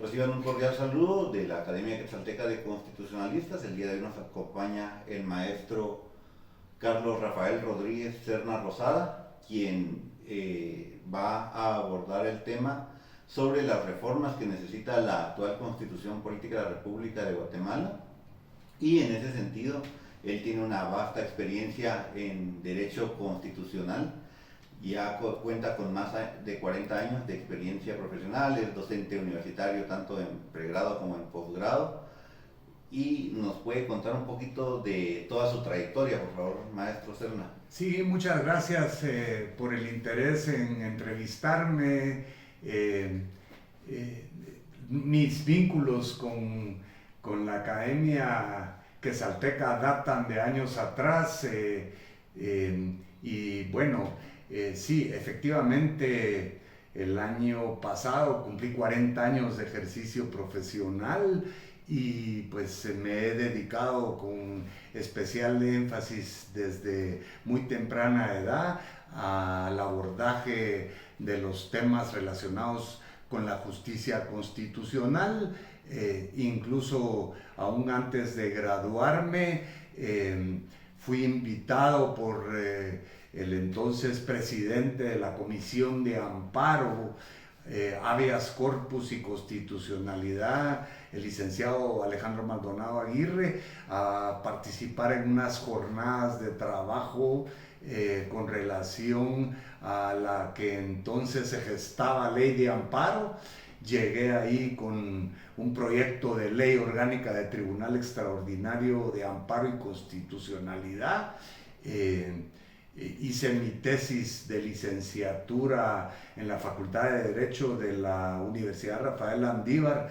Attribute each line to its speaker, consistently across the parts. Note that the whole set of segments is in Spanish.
Speaker 1: Reciban un cordial saludo de la Academia Quetzalteca de Constitucionalistas. El día de hoy nos acompaña el maestro Carlos Rafael Rodríguez Serna Rosada, quien va a abordar el tema sobre las reformas que necesita la actual Constitución Política de la República de Guatemala. Y en ese sentido, él tiene una vasta experiencia en derecho constitucional. Ya cuenta con más de 40 años de experiencia profesional, es docente universitario tanto en pregrado como en posgrado, y nos puede contar un poquito de toda su trayectoria, por favor, maestro Serna.
Speaker 2: Sí, muchas gracias por el interés en entrevistarme. eh, eh, Mis vínculos con la Academia Quetzalteca datan de años atrás, y bueno, sí, efectivamente el año pasado cumplí 40 años de ejercicio profesional y pues me he dedicado con especial énfasis desde muy temprana edad al abordaje de los temas relacionados con la justicia constitucional. Incluso aún antes de graduarme, fui invitado por el entonces presidente de la Comisión de Amparo, Habeas Corpus y Constitucionalidad, el licenciado Alejandro Maldonado Aguirre, a participar en unas jornadas de trabajo con relación a la que entonces se gestaba ley de amparo. Llegué ahí con un proyecto de ley orgánica de Tribunal Extraordinario de Amparo y Constitucionalidad. Hice mi tesis de licenciatura en la Facultad de Derecho de la Universidad Rafael Landívar.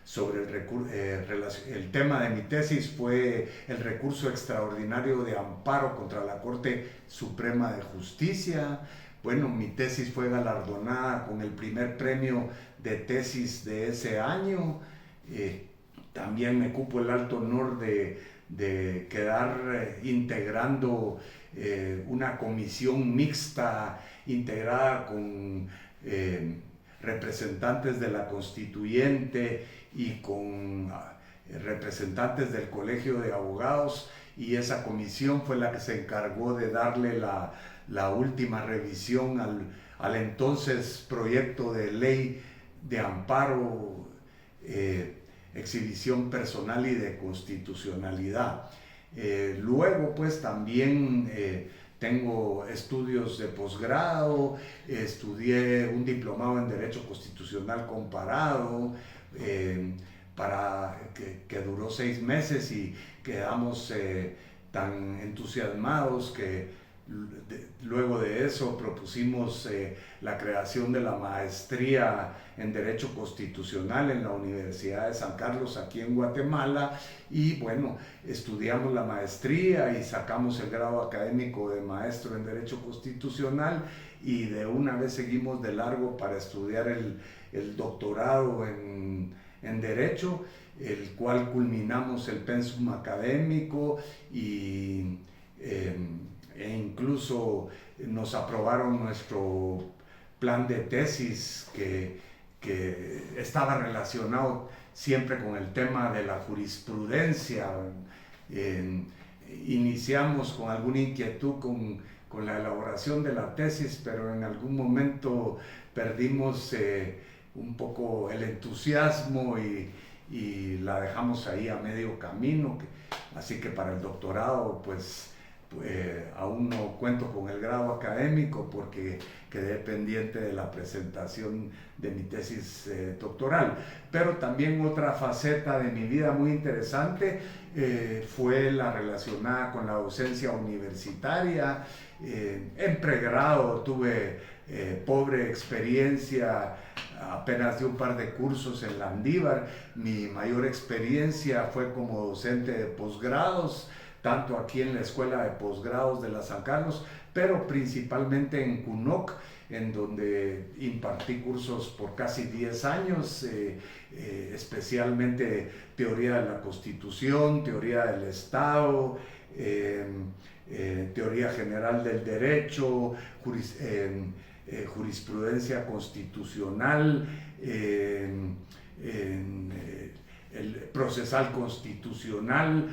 Speaker 2: Sobre el tema de mi tesis fue el recurso extraordinario de amparo contra la Corte Suprema de Justicia. Bueno, mi tesis fue galardonada con el primer premio de tesis de ese año. También me cupo el alto honor de quedar integrando una comisión mixta integrada con representantes de la Constituyente y con representantes del Colegio de Abogados, y esa comisión fue la que se encargó de darle la última revisión al entonces proyecto de ley de amparo, exhibición personal y de constitucionalidad. Luego pues también tengo estudios de posgrado, estudié un diplomado en Derecho Constitucional Comparado, que duró 6 meses, y quedamos tan entusiasmados que luego de eso propusimos la creación de la maestría en Derecho Constitucional en la Universidad de San Carlos, aquí en Guatemala, y bueno, estudiamos la maestría y sacamos el grado académico de maestro en Derecho Constitucional, y de una vez seguimos de largo para estudiar el doctorado en Derecho, el cual culminamos el pensum académico e incluso nos aprobaron nuestro plan de tesis que estaba relacionado siempre con el tema de la jurisprudencia. Iniciamos con alguna inquietud con la elaboración de la tesis, pero en algún momento perdimos un poco el entusiasmo y la dejamos ahí a medio camino. Así que para el doctorado pues aún no cuento con el grado académico porque quedé pendiente de la presentación de mi tesis doctoral. Pero también otra faceta de mi vida muy interesante fue la relacionada con la docencia universitaria. En pregrado tuve pobre experiencia, apenas de un par de cursos en Landívar. Mi mayor experiencia fue como docente de posgrados, tanto aquí en la Escuela de Posgrados de la San Carlos, pero principalmente en CUNOC, en donde impartí cursos por casi 10 años, especialmente teoría de la Constitución, teoría del Estado, teoría general del derecho, jurisprudencia constitucional, el procesal constitucional,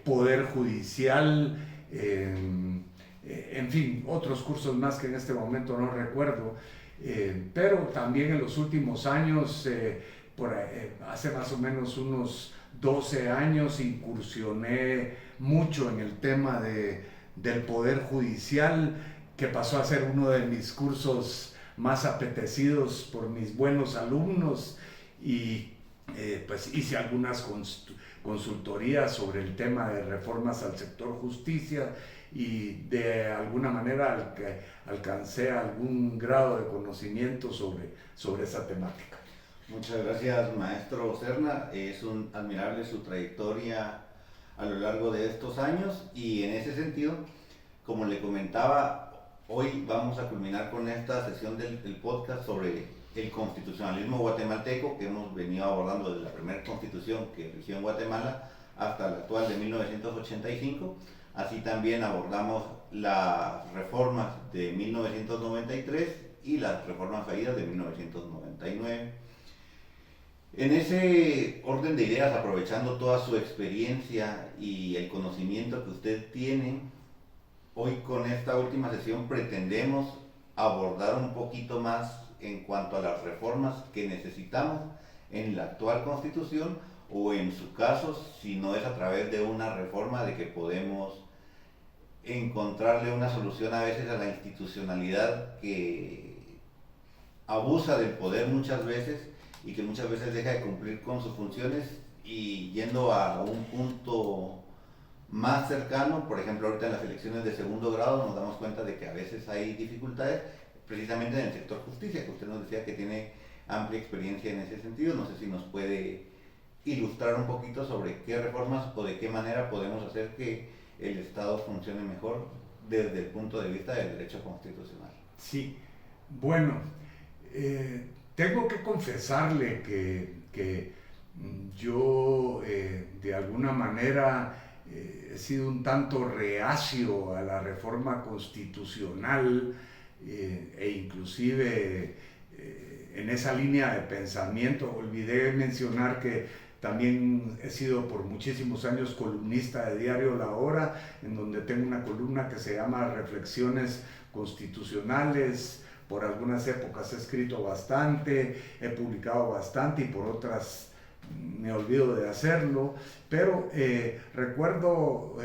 Speaker 2: poder judicial, en fin, otros cursos más que en este momento no recuerdo, pero también en los últimos años, hace más o menos unos 12 años, incursioné mucho en el tema del poder judicial, que pasó a ser uno de mis cursos más apetecidos por mis buenos alumnos, y pues hice algunas consultorías sobre el tema de reformas al sector justicia, y de alguna manera alcancé algún grado de conocimiento sobre esa temática.
Speaker 1: Muchas gracias, maestro Serna. Es admirable su trayectoria a lo largo de estos años, y en ese sentido, como le comentaba, hoy vamos a culminar con esta sesión del podcast sobre el constitucionalismo guatemalteco, que hemos venido abordando desde la primera constitución que rigió en Guatemala hasta la actual de 1985. Así también abordamos las reformas de 1993 y las reformas fallidas de 1999. En ese orden de ideas, aprovechando toda su experiencia y el conocimiento que usted tiene, hoy con esta última sesión pretendemos abordar un poquito más en cuanto a las reformas que necesitamos en la actual Constitución, o en su caso, si no es a través de una reforma, de que podemos encontrarle una solución a veces a la institucionalidad que abusa del poder muchas veces, y que muchas veces deja de cumplir con sus funciones, y yendo a un punto más cercano, por ejemplo ahorita en las elecciones de segundo grado nos damos cuenta de que a veces hay dificultades precisamente en el sector justicia, que usted nos decía que tiene amplia experiencia en ese sentido. No sé si nos puede ilustrar un poquito sobre qué reformas o de qué manera podemos hacer que el Estado funcione mejor desde el punto de vista del derecho constitucional.
Speaker 2: Sí, bueno, tengo que confesarle que yo de alguna manera he sido un tanto reacio a la reforma constitucional, e inclusive en esa línea de pensamiento. Olvidé mencionar que también he sido por muchísimos años columnista de Diario La Hora, en donde tengo una columna que se llama Reflexiones Constitucionales. Por algunas épocas he escrito bastante, he publicado bastante, y por otras me olvido de hacerlo, pero recuerdo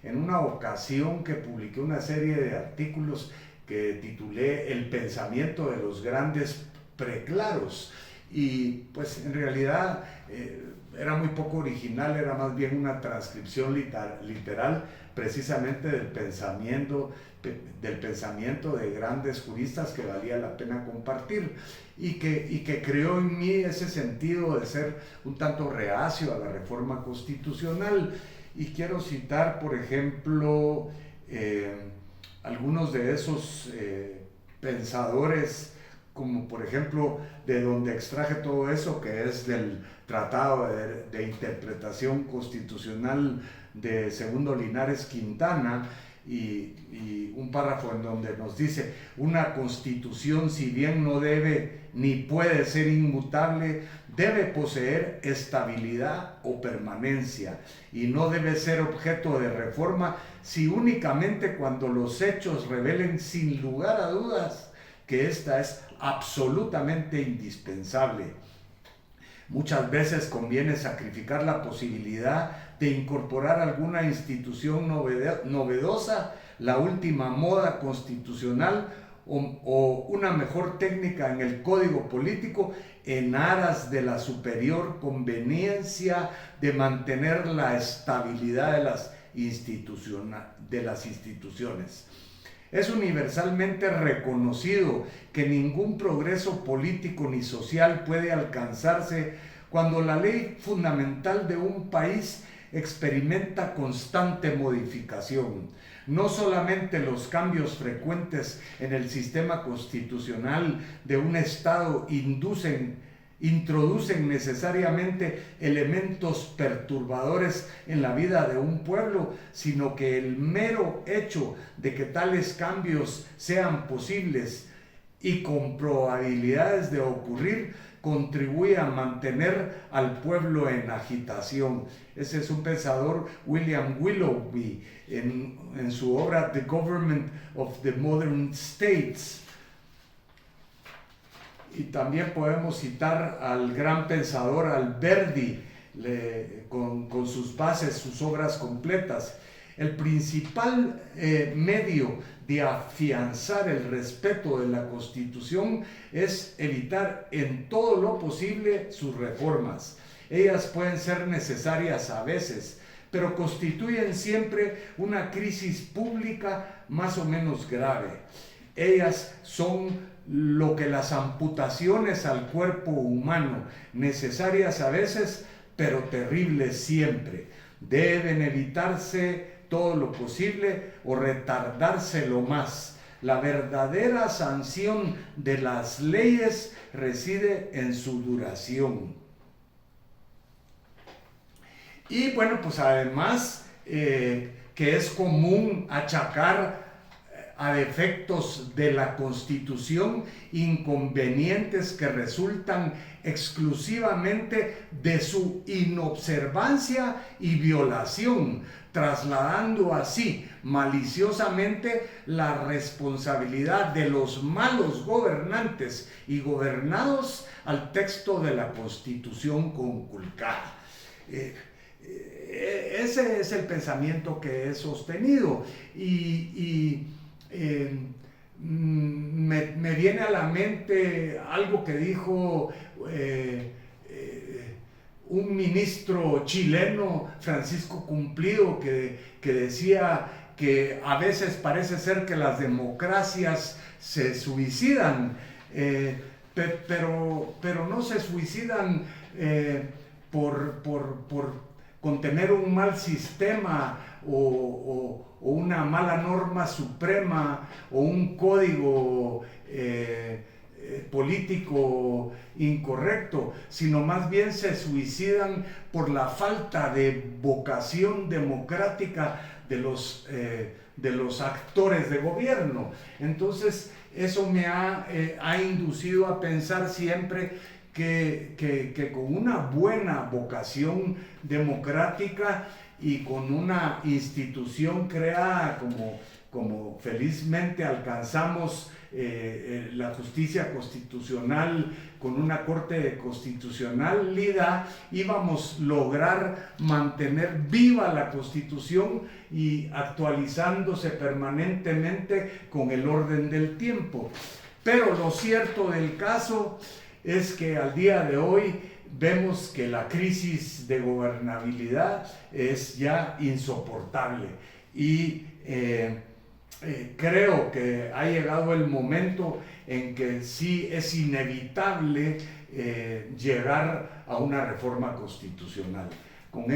Speaker 2: en una ocasión que publiqué una serie de artículos que titulé El pensamiento de los grandes preclaros, y pues en realidad era muy poco original, era más bien una transcripción literal precisamente del pensamiento de grandes juristas, que valía la pena compartir, y que creó en mí ese sentido de ser un tanto reacio a la reforma constitucional. Y quiero citar, por ejemplo, algunos de esos pensadores, como por ejemplo de donde extraje todo eso, que es del Tratado de Interpretación Constitucional de Segundo Linares Quintana, y un párrafo en donde nos dice: una constitución, si bien no debe ni puede ser inmutable, debe poseer estabilidad o permanencia, y no debe ser objeto de reforma si únicamente cuando los hechos revelen sin lugar a dudas que ésta es absolutamente indispensable. Muchas veces conviene sacrificar la posibilidad de incorporar alguna institución novedosa, la última moda constitucional o una mejor técnica en el código político, en aras de la superior conveniencia de mantener la estabilidad de las instituciones. Es universalmente reconocido que ningún progreso político ni social puede alcanzarse cuando la ley fundamental de un país experimenta constante modificación. No solamente los cambios frecuentes en el sistema constitucional de un Estado introducen necesariamente elementos perturbadores en la vida de un pueblo, sino que el mero hecho de que tales cambios sean posibles y con probabilidades de ocurrir, contribuye a mantener al pueblo en agitación. Ese es un pensador, William Willoughby, en su obra The Government of the Modern States. Y también podemos citar al gran pensador Alberti, con sus bases, sus obras completas. El principal medio de afianzar el respeto de la Constitución es evitar en todo lo posible sus reformas. Ellas pueden ser necesarias a veces, pero constituyen siempre una crisis pública más o menos grave. Ellas son lo que las amputaciones al cuerpo humano, necesarias a veces, pero terribles siempre. Deben evitarse todo lo posible o retardarse lo más. La verdadera sanción de las leyes reside en su duración. Y bueno, pues además que es común achacar a defectos de la Constitución inconvenientes que resultan exclusivamente de su inobservancia y violación, trasladando así maliciosamente la responsabilidad de los malos gobernantes y gobernados al texto de la Constitución conculcada. Ese es el pensamiento que he sostenido me viene a la mente algo que dijo un ministro chileno, Francisco Cumplido, que decía que a veces parece ser que las democracias se suicidan, pero no se suicidan por contener un mal sistema o una mala norma suprema o un código político incorrecto, sino más bien se suicidan por la falta de vocación democrática de los actores de gobierno. Entonces, eso me ha inducido a pensar siempre que con una buena vocación democrática y con una institución creada como felizmente alcanzamos la justicia constitucional con una corte de constitucionalidad, íbamos a lograr mantener viva la Constitución y actualizándose permanentemente con el orden del tiempo. Pero lo cierto del caso es que al día de hoy vemos que la crisis de gobernabilidad es ya insoportable y creo que ha llegado el momento en que sí es inevitable llegar a una reforma constitucional. Con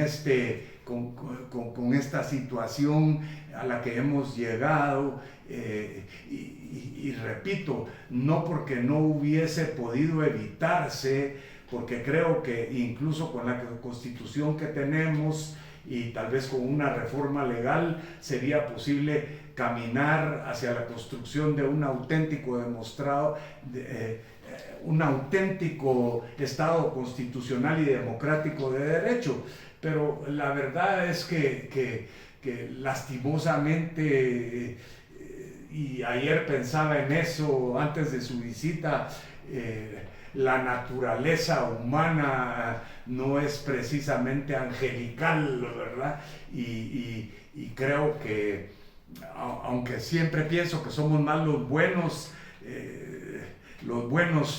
Speaker 2: esta situación a la que hemos llegado, y repito, no porque no hubiese podido evitarse, porque creo que incluso con la constitución que tenemos y tal vez con una reforma legal sería posible caminar hacia la construcción de un auténtico un auténtico Estado constitucional y democrático de derecho. Pero la verdad es que lastimosamente, y ayer pensaba en eso antes de su visita, la naturaleza humana no es precisamente angelical, ¿verdad? Y creo que, aunque siempre pienso que somos más los buenos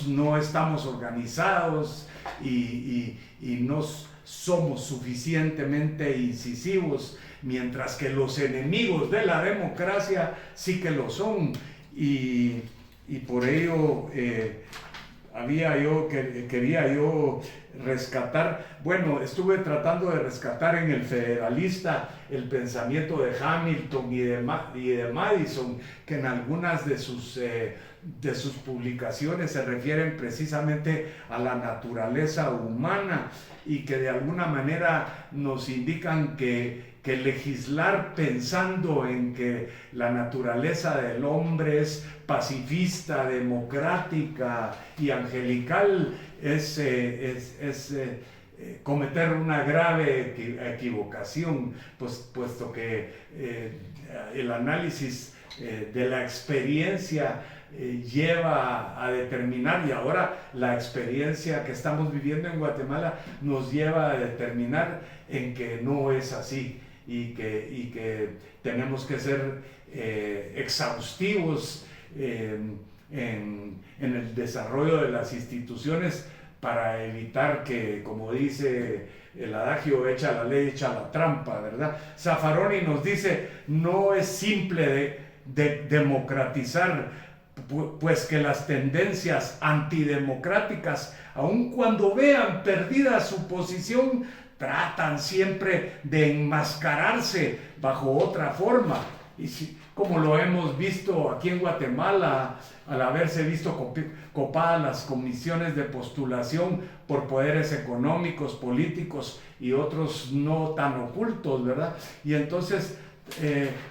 Speaker 2: no estamos organizados y no somos suficientemente incisivos, mientras que los enemigos de la democracia sí que lo son. Y por ello quería yo rescatar, estuve tratando de rescatar en el Federalista el pensamiento de Hamilton y de Madison, que en algunas de sus publicaciones se refieren precisamente a la naturaleza humana y que de alguna manera nos indican que que legislar pensando en que la naturaleza del hombre es pacifista, democrática y angelical es cometer una grave equivocación, puesto que el análisis de la experiencia lleva a determinar, y ahora la experiencia que estamos viviendo en Guatemala nos lleva a determinar en que no es así y que tenemos que ser exhaustivos en el desarrollo de las instituciones para evitar que, como dice el adagio, echa la ley, echa la trampa, ¿verdad? Zaffaroni nos dice, no es simple de democratizar, pues que las tendencias antidemocráticas, aun cuando vean perdida su posición, tratan siempre de enmascararse bajo otra forma. Y como lo hemos visto aquí en Guatemala, al haberse visto copadas las comisiones de postulación por poderes económicos, políticos y otros no tan ocultos, ¿verdad? Y entonces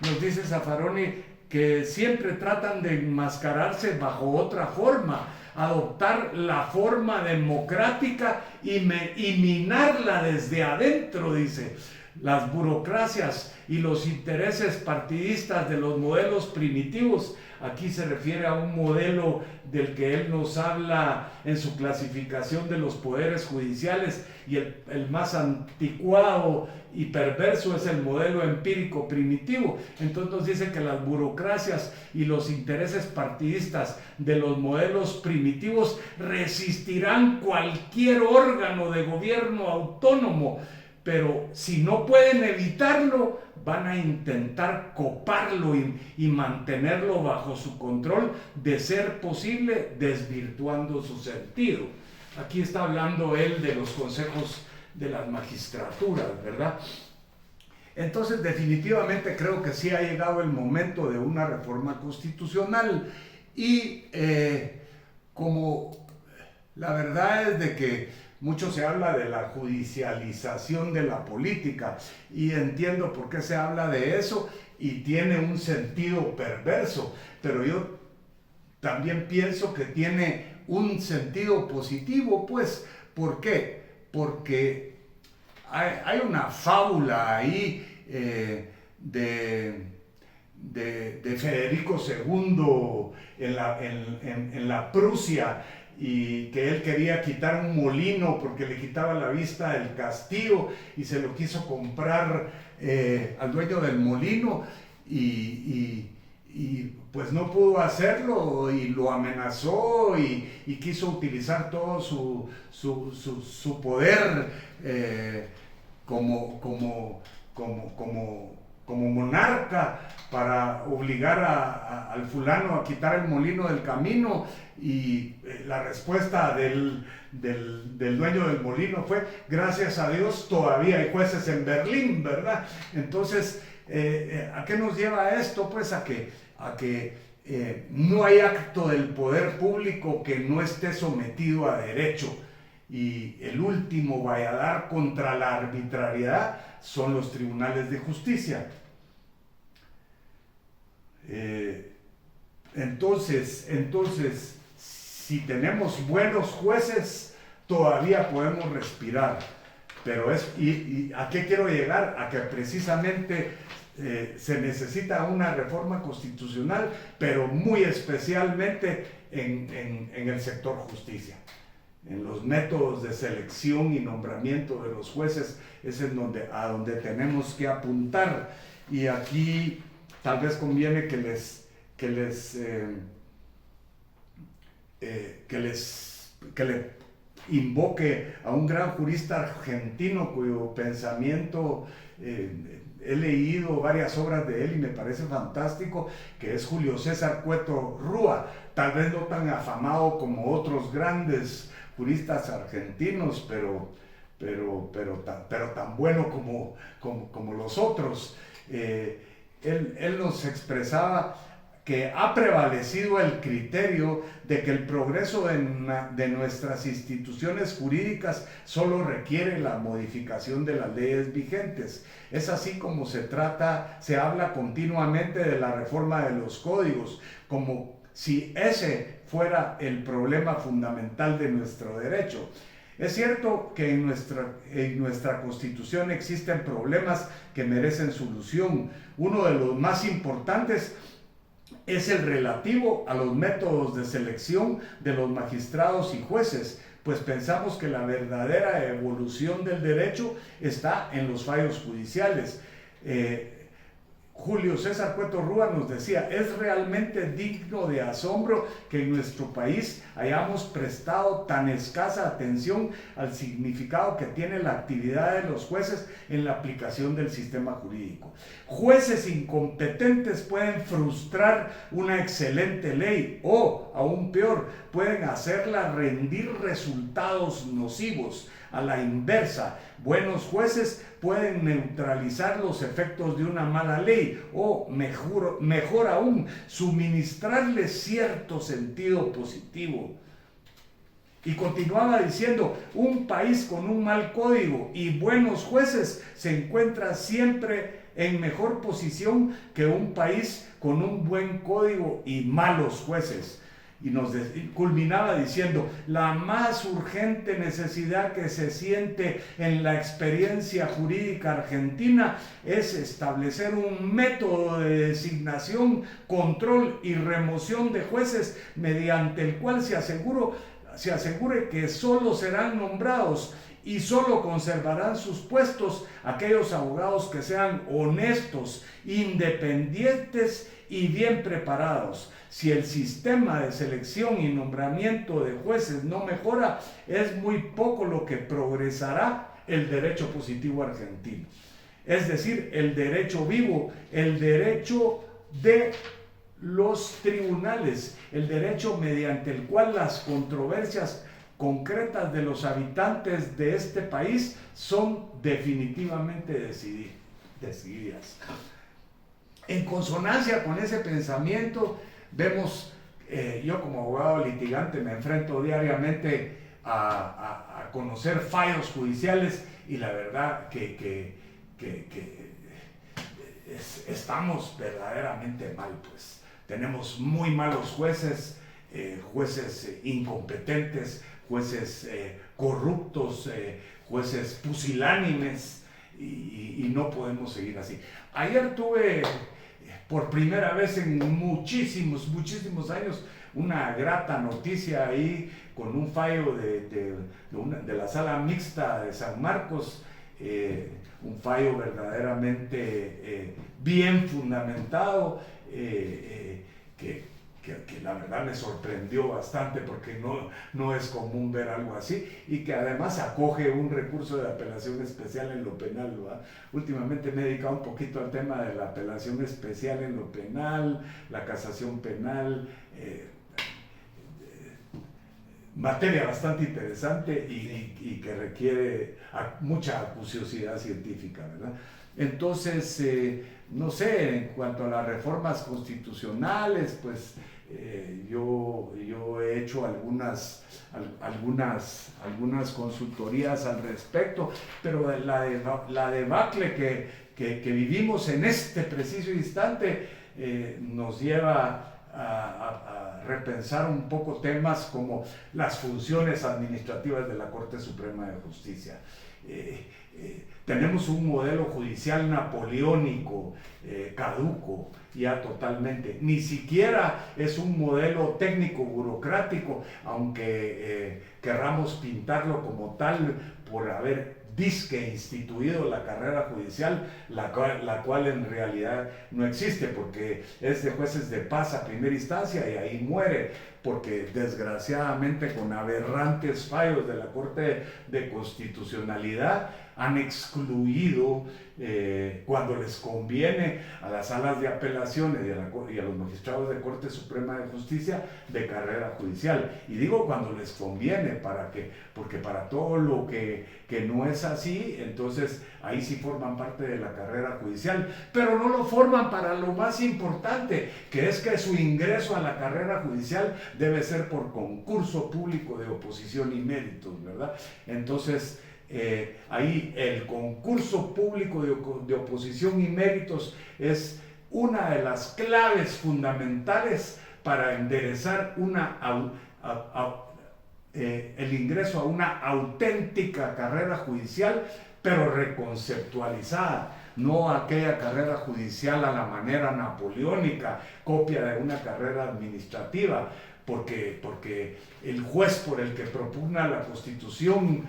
Speaker 2: nos dice Zaffaroni que siempre tratan de enmascararse bajo otra forma, adoptar la forma democrática y minarla desde adentro, dice. Las burocracias y los intereses partidistas de los modelos primitivos, aquí se refiere a un modelo del que él nos habla en su clasificación de los poderes judiciales, y el más anticuado y perverso es el modelo empírico primitivo. Entonces nos dice que las burocracias y los intereses partidistas de los modelos primitivos resistirán cualquier órgano de gobierno autónomo, pero si no pueden evitarlo, van a intentar coparlo y mantenerlo bajo su control, de ser posible, desvirtuando su sentido. Aquí está hablando él de los consejos de las magistraturas, ¿verdad? Entonces, definitivamente creo que sí ha llegado el momento de una reforma constitucional, y como la verdad es de que mucho se habla de la judicialización de la política, y entiendo por qué se habla de eso, y tiene un sentido perverso, pero yo también pienso que tiene un sentido positivo, pues. ¿Por qué? Porque hay una fábula ahí de Federico II en la Prusia, y que él quería quitar un molino porque le quitaba la vista del castillo, y se lo quiso comprar al dueño del molino, y pues no pudo hacerlo, y lo amenazó, y quiso utilizar todo su poder como monarca para obligar al fulano a quitar el molino del camino, y la respuesta del dueño del molino fue: gracias a Dios todavía hay jueces en Berlín, ¿verdad? Entonces, ¿a qué nos lleva esto? Pues a que no hay acto del poder público que no esté sometido a derecho, y el último valladar contra la arbitrariedad son los tribunales de justicia. Entonces, si tenemos buenos jueces, todavía podemos respirar. Pero ¿y a qué quiero llegar? A que precisamente se necesita una reforma constitucional, pero muy especialmente en el sector justicia. En los métodos de selección y nombramiento de los jueces es a donde tenemos que apuntar. Y aquí tal vez conviene que le invoque a un gran jurista argentino cuyo pensamiento he leído varias obras de él y me parece fantástico, que es Julio César Cueto Rúa, tal vez no tan afamado como otros grandes juristas argentinos, pero tan bueno como los otros. Él nos expresaba que ha prevalecido el criterio de que el progreso de nuestras instituciones jurídicas solo requiere la modificación de las leyes vigentes. Es así como se habla continuamente de la reforma de los códigos, como si ese fuera el problema fundamental de nuestro derecho. Es cierto que en nuestra Constitución existen problemas que merecen solución. Uno de los más importantes es el relativo a los métodos de selección de los magistrados y jueces, pues pensamos que la verdadera evolución del derecho está en los fallos judiciales. Julio César Cueto Rúa nos decía: es realmente digno de asombro que en nuestro país hayamos prestado tan escasa atención al significado que tiene la actividad de los jueces en la aplicación del sistema jurídico. Jueces incompetentes pueden frustrar una excelente ley o, aún peor, pueden hacerla rendir resultados nocivos. A la inversa, buenos jueces pueden neutralizar los efectos de una mala ley o, mejor aún, suministrarle cierto sentido positivo. Y continuaba diciendo: un país con un mal código y buenos jueces se encuentra siempre en mejor posición que un país con un buen código y malos jueces. Y culminaba diciendo: la más urgente necesidad que se siente en la experiencia jurídica argentina es establecer un método de designación, control y remoción de jueces mediante el cual se asegure que solo serán nombrados y solo conservarán sus puestos aquellos abogados que sean honestos, independientes y bien preparados. Si el sistema de selección y nombramiento de jueces no mejora, es muy poco lo que progresará el derecho positivo argentino. Es decir, el derecho vivo, el derecho de los tribunales, el derecho mediante el cual las controversias concretas de los habitantes de este país son definitivamente decididas. En consonancia con ese pensamiento, vemos, yo como abogado litigante me enfrento diariamente a conocer fallos judiciales, y la verdad que estamos verdaderamente mal, pues. Tenemos muy malos jueces, jueces incompetentes, jueces corruptos, jueces pusilánimes, y no podemos seguir así. Ayer tuve, por primera vez en muchísimos años, una grata noticia ahí con un fallo de la Sala Mixta de San Marcos, un fallo verdaderamente bien fundamentado, que la verdad me sorprendió bastante, porque no es común ver algo así, y que además acoge un recurso de apelación especial en lo penal, ¿verdad? Últimamente me he dedicado un poquito al tema de la apelación especial en lo penal, la casación penal, materia bastante interesante y que requiere mucha acuciosidad científica, ¿verdad? Entonces, no sé, en cuanto a las reformas constitucionales, pues yo he hecho algunas consultorías al respecto, pero la debacle que vivimos en este preciso instante nos lleva a repensar un poco temas como las funciones administrativas de la Corte Suprema de Justicia. Tenemos un modelo judicial napoleónico, caduco ya totalmente. Ni siquiera es un modelo técnico burocrático, aunque querramos pintarlo como tal por haber disque instituido la carrera judicial, la cual en realidad no existe, porque es de jueces de paz a primera instancia y ahí muere. porque desgraciadamente con aberrantes fallos de la Corte de Constitucionalidad han excluido cuando les conviene a las salas de apelaciones y a los magistrados de Corte Suprema de Justicia de carrera judicial. Y digo cuando les conviene, porque para todo lo que no es así, entonces ahí sí forman parte de la carrera judicial, pero no lo forman para lo más importante, que es que su ingreso a la carrera judicial debe ser por concurso público de oposición y méritos, ¿verdad? Entonces, ahí el concurso público de oposición y méritos es una de las claves fundamentales para enderezar el ingreso a una auténtica carrera judicial, pero reconceptualizada, no aquella carrera judicial a la manera napoleónica, copia de una carrera administrativa, porque el juez por el que propugna la Constitución,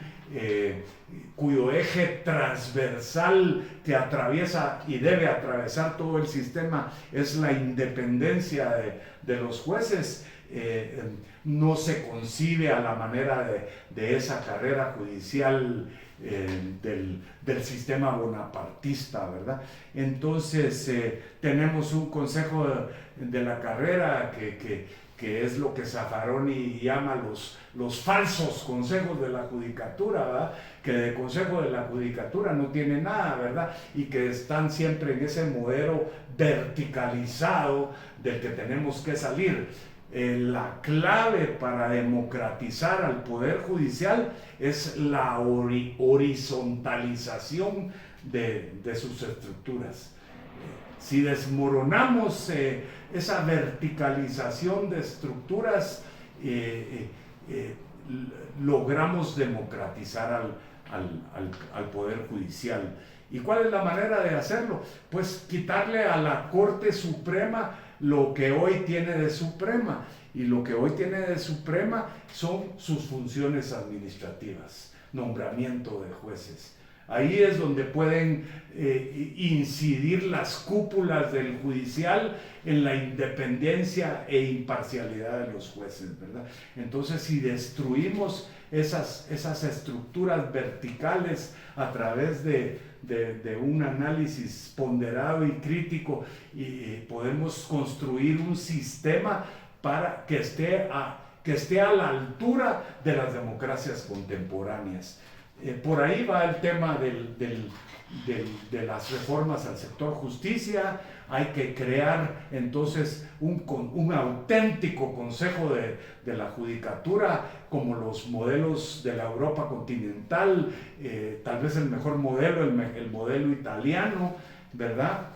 Speaker 2: cuyo eje transversal que atraviesa y debe atravesar todo el sistema es la independencia de los jueces, no se concibe a la manera de esa carrera judicial del sistema bonapartista, ¿verdad? Entonces tenemos un consejo de la carrera que es lo que Zaffaroni llama los falsos consejos de la judicatura, ¿verdad? Que de consejo de la judicatura no tiene nada, ¿verdad? Y que están siempre en ese modelo verticalizado del que tenemos que salir. La clave para democratizar al Poder Judicial es la horizontalización de sus estructuras. Si desmoronamos esa verticalización de estructuras, logramos democratizar al Poder Judicial. ¿Y cuál es la manera de hacerlo? Pues quitarle a la Corte Suprema lo que hoy tiene de suprema. Y lo que hoy tiene de suprema son sus funciones administrativas, nombramiento de jueces. Ahí es donde pueden incidir las cúpulas del judicial en la independencia e imparcialidad de los jueces, ¿verdad? Entonces, si destruimos esas estructuras verticales a través de un análisis ponderado y crítico, podemos construir un sistema para que esté a la altura de las democracias contemporáneas. Por ahí va el tema de las reformas al sector justicia. Hay que crear entonces un auténtico consejo de la judicatura, como los modelos de la Europa continental, tal vez el mejor modelo, el modelo italiano, ¿verdad?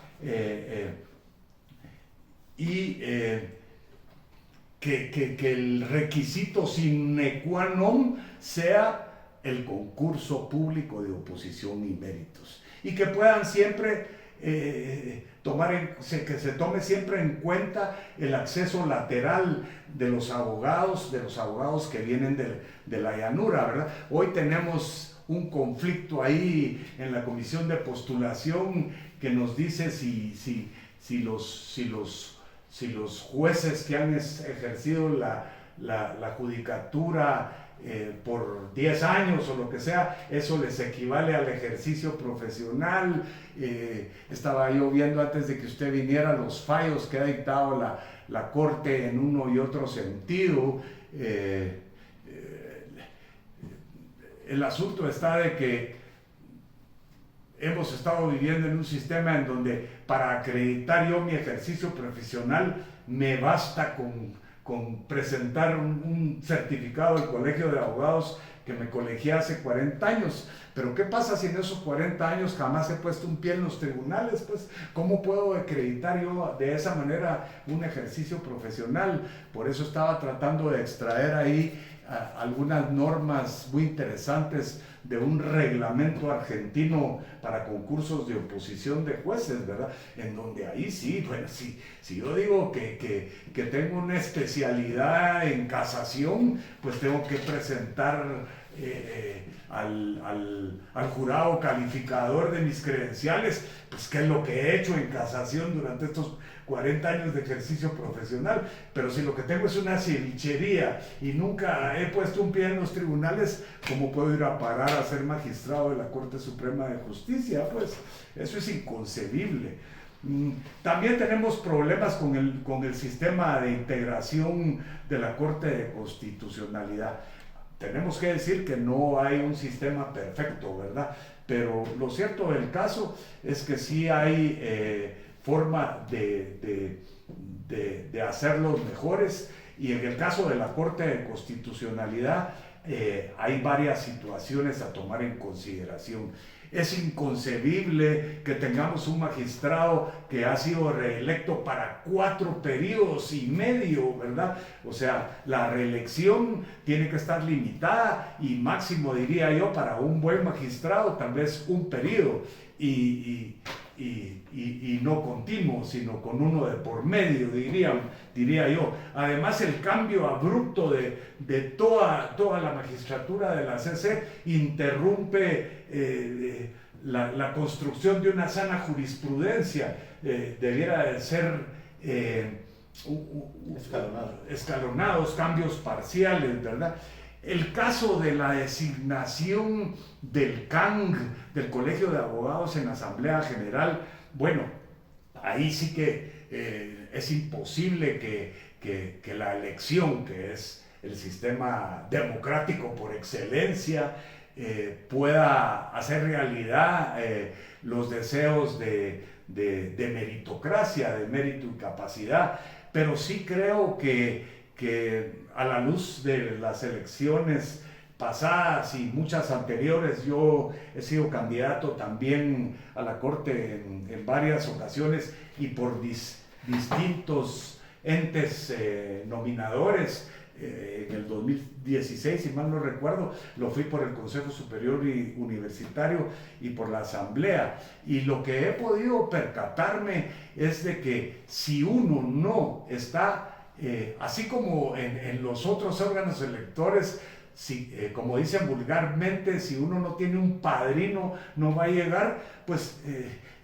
Speaker 2: Que el requisito sine qua non sea el concurso público de oposición y méritos, y que puedan siempre que se tome siempre en cuenta el acceso lateral de los abogados que vienen de la llanura, ¿verdad? Hoy tenemos un conflicto ahí en la comisión de postulación que nos dice si los jueces que han ejercido la judicatura por 10 años o lo que sea, eso les equivale al ejercicio profesional. Estaba yo viendo antes de que usted viniera los fallos que ha dictado la Corte en uno y otro sentido. El asunto está de que hemos estado viviendo en un sistema en donde para acreditar yo mi ejercicio profesional me basta con presentar un certificado del Colegio de Abogados que me colegié hace 40 años. Pero ¿qué pasa si en esos 40 años jamás he puesto un pie en los tribunales? Pues, ¿cómo puedo acreditar yo de esa manera un ejercicio profesional? Por eso estaba tratando de extraer ahí algunas normas muy interesantes de un reglamento argentino para concursos de oposición de jueces, ¿verdad? En donde ahí sí, bueno, si yo digo que tengo una especialidad en casación, pues tengo que presentar al jurado calificador de mis credenciales, pues qué es lo que he hecho en casación durante estos 40 años de ejercicio profesional. Pero si lo que tengo es una cevichería y nunca he puesto un pie en los tribunales, ¿cómo puedo ir a parar a ser magistrado de la Corte Suprema de Justicia? Pues eso es inconcebible. También tenemos problemas con el sistema de integración de la Corte de Constitucionalidad. Tenemos que decir que no hay un sistema perfecto, ¿verdad? Pero lo cierto del caso es que sí hay forma de hacerlos mejores, y en el caso de la Corte de Constitucionalidad hay varias situaciones a tomar en consideración. Es inconcebible que tengamos un magistrado que ha sido reelecto para 4 periodos y medio, ¿verdad? O sea, la reelección tiene que estar limitada y máximo, diría yo, para un buen magistrado, tal vez un periodo y no continuo, sino con uno de por medio, diría yo. Además, el cambio abrupto de toda la magistratura de la CC interrumpe la construcción de una sana jurisprudencia. Debiera de ser escalonados, cambios parciales, ¿verdad? El caso de la designación del CANG, del Colegio de Abogados en Asamblea General, bueno, ahí sí que es imposible que la elección, que es el sistema democrático por excelencia, pueda hacer realidad los deseos de meritocracia, de mérito y capacidad. Pero sí creo que a la luz de las elecciones pasadas y muchas anteriores, yo he sido candidato también a la Corte en varias ocasiones y por distintos entes nominadores. En el 2016, si mal no recuerdo, lo fui por el Consejo Superior Universitario y por la Asamblea. Y lo que he podido percatarme es de que si uno no está, así como en los otros órganos electores, como dicen vulgarmente, si uno no tiene un padrino, no va a llegar, pues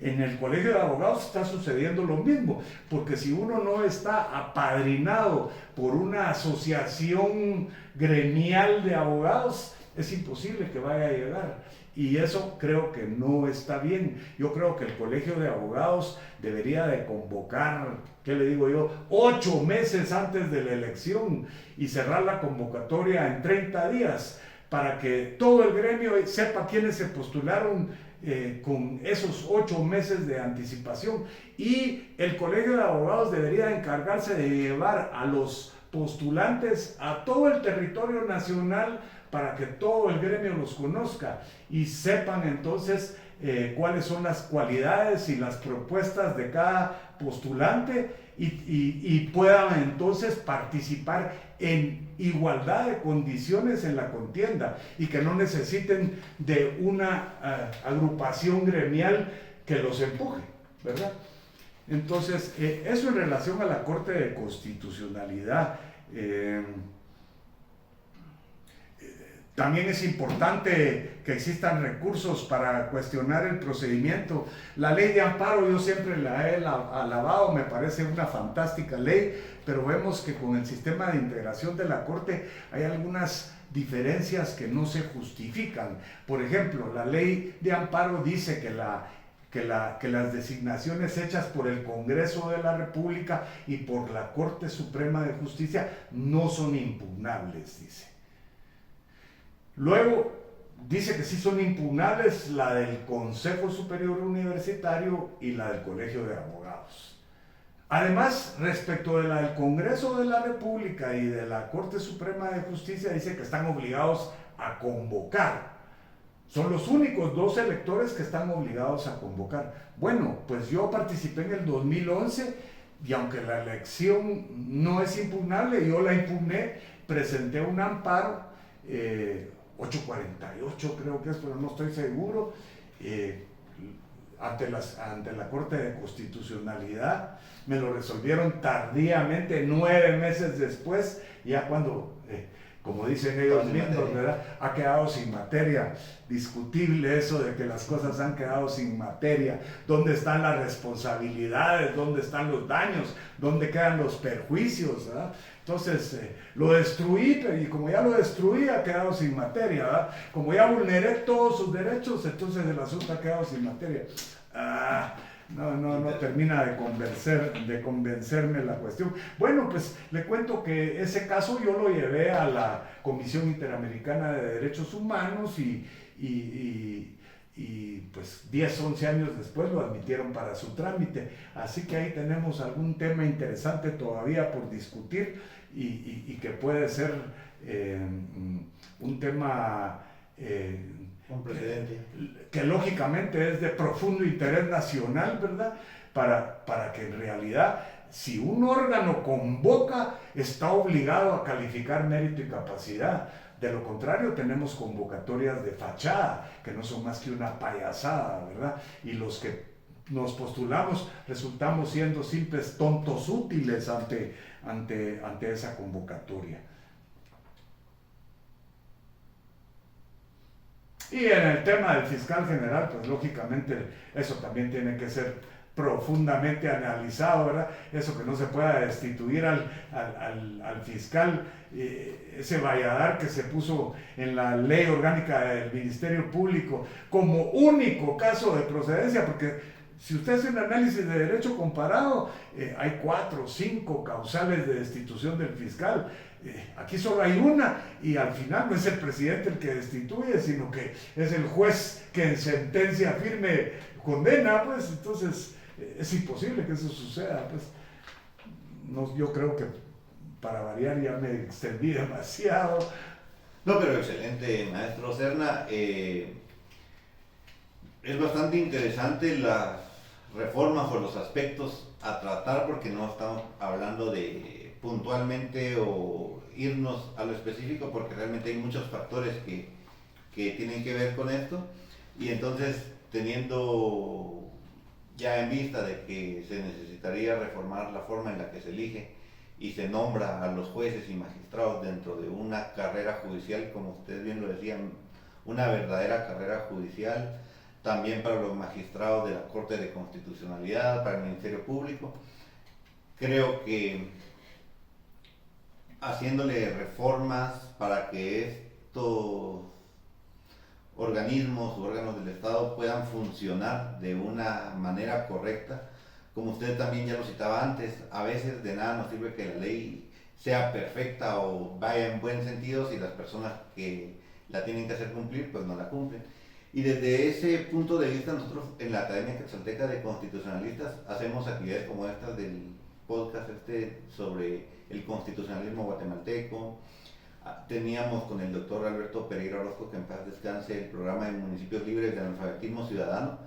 Speaker 2: en el Colegio de Abogados está sucediendo lo mismo, porque si uno no está apadrinado por una asociación gremial de abogados, es imposible que vaya a llegar. Y eso creo que no está bien. Yo creo que el Colegio de Abogados debería de convocar, ¿qué le digo yo?, 8 meses antes de la elección y cerrar la convocatoria en 30 días para que todo el gremio sepa quiénes se postularon con esos 8 meses de anticipación. Y el Colegio de Abogados debería encargarse de llevar a los postulantes a todo el territorio nacional para que todo el gremio los conozca y sepan entonces cuáles son las cualidades y las propuestas de cada postulante y puedan entonces participar en igualdad de condiciones en la contienda y que no necesiten de una agrupación gremial que los empuje, ¿verdad? Entonces, eso en relación a la Corte de Constitucionalidad. También es importante que existan recursos para cuestionar el procedimiento. La ley de amparo yo siempre la he alabado, me parece una fantástica ley, pero vemos que con el sistema de integración de la Corte hay algunas diferencias que no se justifican. Por ejemplo, la ley de amparo dice que las designaciones hechas por el Congreso de la República y por la Corte Suprema de Justicia no son impugnables, dice. Luego dice que sí son impugnables la del Consejo Superior Universitario y la del Colegio de Abogados. Además, respecto de la del Congreso de la República y de la Corte Suprema de Justicia, dice que están obligados a convocar. Son los únicos 2 electores que están obligados a convocar. Bueno, pues yo participé en el 2011 y aunque la elección no es impugnable, yo la impugné, presenté un amparo, 848 creo que es, pero no estoy seguro, ante la Corte de Constitucionalidad. Me lo resolvieron tardíamente, 9 meses después, ya cuando como dicen ellos mismos, ¿verdad? Ha quedado sin materia. Discutible eso de que las cosas han quedado sin materia. ¿Dónde están las responsabilidades? ¿Dónde están los daños? ¿Dónde quedan los perjuicios? ¿Verdad? Entonces, lo destruí, y como ya lo destruí, ha quedado sin materia, ¿verdad? Como ya vulneré todos sus derechos, entonces el asunto ha quedado sin materia. No termina de convencerme la cuestión. Bueno, pues le cuento que ese caso yo lo llevé a la Comisión Interamericana de Derechos Humanos y pues 10, 11 años después lo admitieron para su trámite. Así que ahí tenemos algún tema interesante todavía por discutir y que puede ser un tema
Speaker 1: un precedente
Speaker 2: que lógicamente es de profundo interés nacional, ¿verdad? Para que en realidad, si un órgano convoca, está obligado a calificar mérito y capacidad. De lo contrario, tenemos convocatorias de fachada, que no son más que una payasada, ¿verdad? Y los que nos postulamos resultamos siendo simples tontos útiles ante esa convocatoria. Y en el tema del fiscal general, pues lógicamente eso también tiene que ser profundamente analizado, ¿verdad? Eso que no se pueda destituir al fiscal, ese valladar que se puso en la ley orgánica del Ministerio Público como único caso de procedencia, porque si usted hace un análisis de derecho comparado, hay 4 o 5 causales de destitución del fiscal. Aquí solo hay una y al final no es el presidente el que destituye, sino que es el juez que en sentencia firme condena, pues entonces es imposible que eso suceda, pues no, yo creo que para variar ya me extendí demasiado.
Speaker 1: No, pero excelente, maestro Serna. Es bastante interesante las reformas o los aspectos a tratar, porque no estamos hablando de puntualmente o irnos a lo específico, porque realmente hay muchos factores que tienen que ver con esto, y entonces teniendo ya en vista de que se necesitaría reformar la forma en la que se elige y se nombra a los jueces y magistrados dentro de una carrera judicial, como ustedes bien lo decían, una verdadera carrera judicial, también para los magistrados de la Corte de Constitucionalidad, para el Ministerio Público. Creo que haciéndole reformas para que estos organismos o órganos del Estado puedan funcionar de una manera correcta, como usted también ya lo citaba antes, a veces de nada nos sirve que la ley sea perfecta o vaya en buen sentido si las personas que la tienen que hacer cumplir pues no la cumplen. Y desde ese punto de vista nosotros en la Academia Quetzalteca de Constitucionalistas hacemos actividades como estas del podcast sobre el constitucionalismo guatemalteco. Teníamos con el doctor Alberto Pereira Orozco, que en paz descanse, el programa de municipios libres del analfabetismo ciudadano,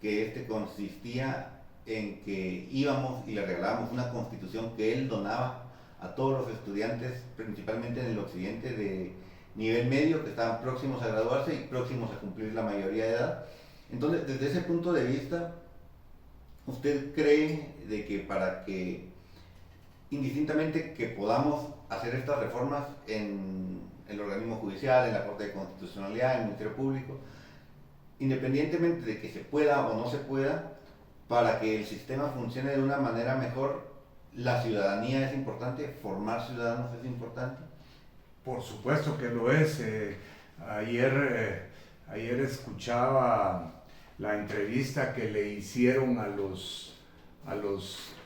Speaker 1: que consistía en que íbamos y le regalábamos una constitución que él donaba a todos los estudiantes, principalmente en el occidente de nivel medio, que estaban próximos a graduarse y próximos a cumplir la mayoría de edad. Entonces, desde ese punto de vista, ¿usted cree de que para que indistintamente que podamos hacer estas reformas en el organismo judicial, en la Corte de Constitucionalidad, en el Ministerio Público, independientemente de que se pueda o no se pueda, para que el sistema funcione de una manera mejor, la ciudadanía es importante, formar ciudadanos es importante?
Speaker 2: Por supuesto que lo es. Ayer escuchaba la entrevista que le hicieron a los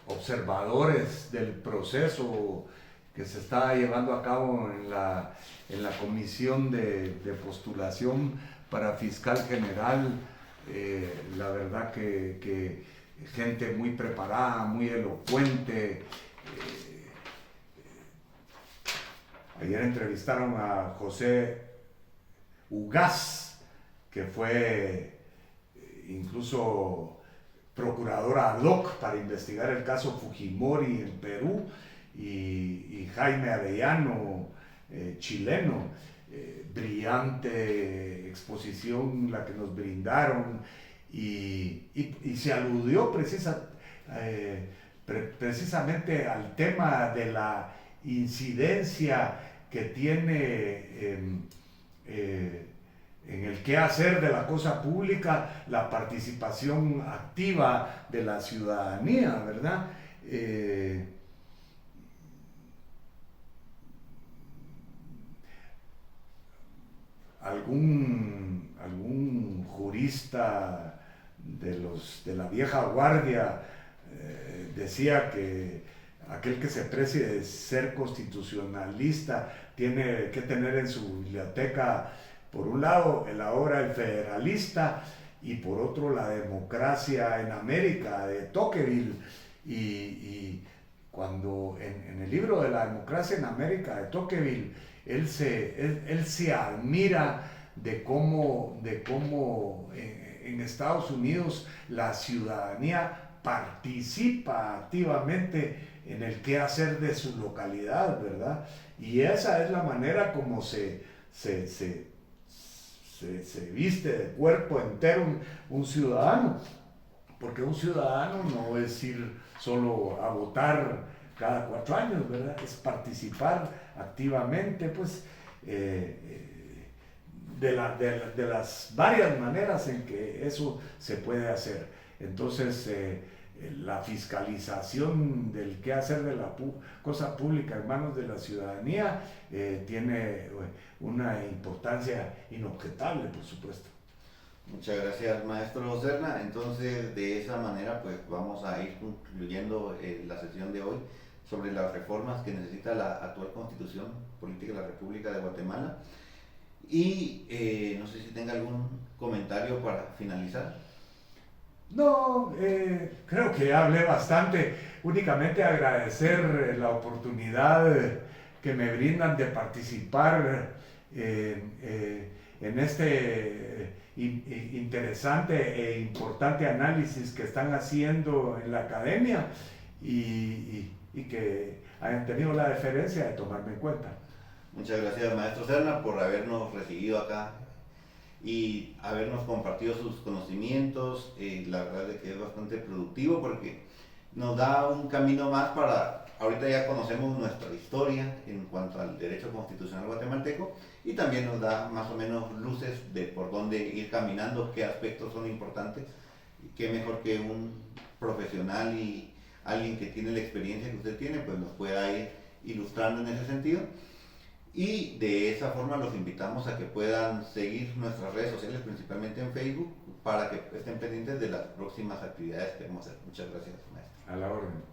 Speaker 2: observadores del proceso que se está llevando a cabo en la comisión de postulación para fiscal general. La verdad que gente muy preparada, muy elocuente. Ayer entrevistaron a José Ugaz, que fue incluso procurador ad hoc para investigar el caso Fujimori en Perú, y Jaime Arellano, chileno. Brillante exposición la que nos brindaron, y se aludió precisamente al tema de la incidencia que tiene en el quehacer de la cosa pública la participación activa de la ciudadanía, ¿verdad? Algún jurista de la vieja guardia decía que aquel que se precie de ser constitucionalista tiene que tener en su biblioteca, por un lado, la obra El Federalista y por otro, La Democracia en América de Tocqueville. Y cuando en el libro de La Democracia en América de Tocqueville, él se admira de cómo en Estados Unidos la ciudadanía participa activamente en el quehacer de su localidad, ¿verdad? Y esa es la manera como se viste de cuerpo entero un ciudadano, porque un ciudadano no es ir solo a votar cada 4 años, ¿verdad? Es participar activamente, pues, de las varias maneras en que eso se puede hacer. Entonces, la fiscalización del quehacer de la cosa pública en manos de la ciudadanía tiene una importancia inobjetable, por supuesto.
Speaker 1: Muchas gracias, maestro Serna. Entonces, de esa manera, pues vamos a ir concluyendo la sesión de hoy sobre las reformas que necesita la actual Constitución Política de la República de Guatemala. Y no sé si tenga algún comentario para finalizar.
Speaker 2: No, creo que ya hablé bastante. Únicamente agradecer la oportunidad que me brindan de participar en este interesante e importante análisis que están haciendo en la academia y que hayan tenido la deferencia de tomarme en cuenta.
Speaker 1: Muchas gracias, maestro Serna, por habernos recibido acá y habernos compartido sus conocimientos. La verdad es que es bastante productivo porque nos da un camino más para, ahorita ya conocemos nuestra historia en cuanto al derecho constitucional guatemalteco y también nos da más o menos luces de por dónde ir caminando, qué aspectos son importantes y qué mejor que un profesional y alguien que tiene la experiencia que usted tiene, pues nos pueda ir ilustrando en ese sentido. Y de esa forma los invitamos a que puedan seguir nuestras redes sociales, principalmente en Facebook, para que estén pendientes de las próximas actividades que vamos a hacer. Muchas gracias, maestro.
Speaker 2: A la orden.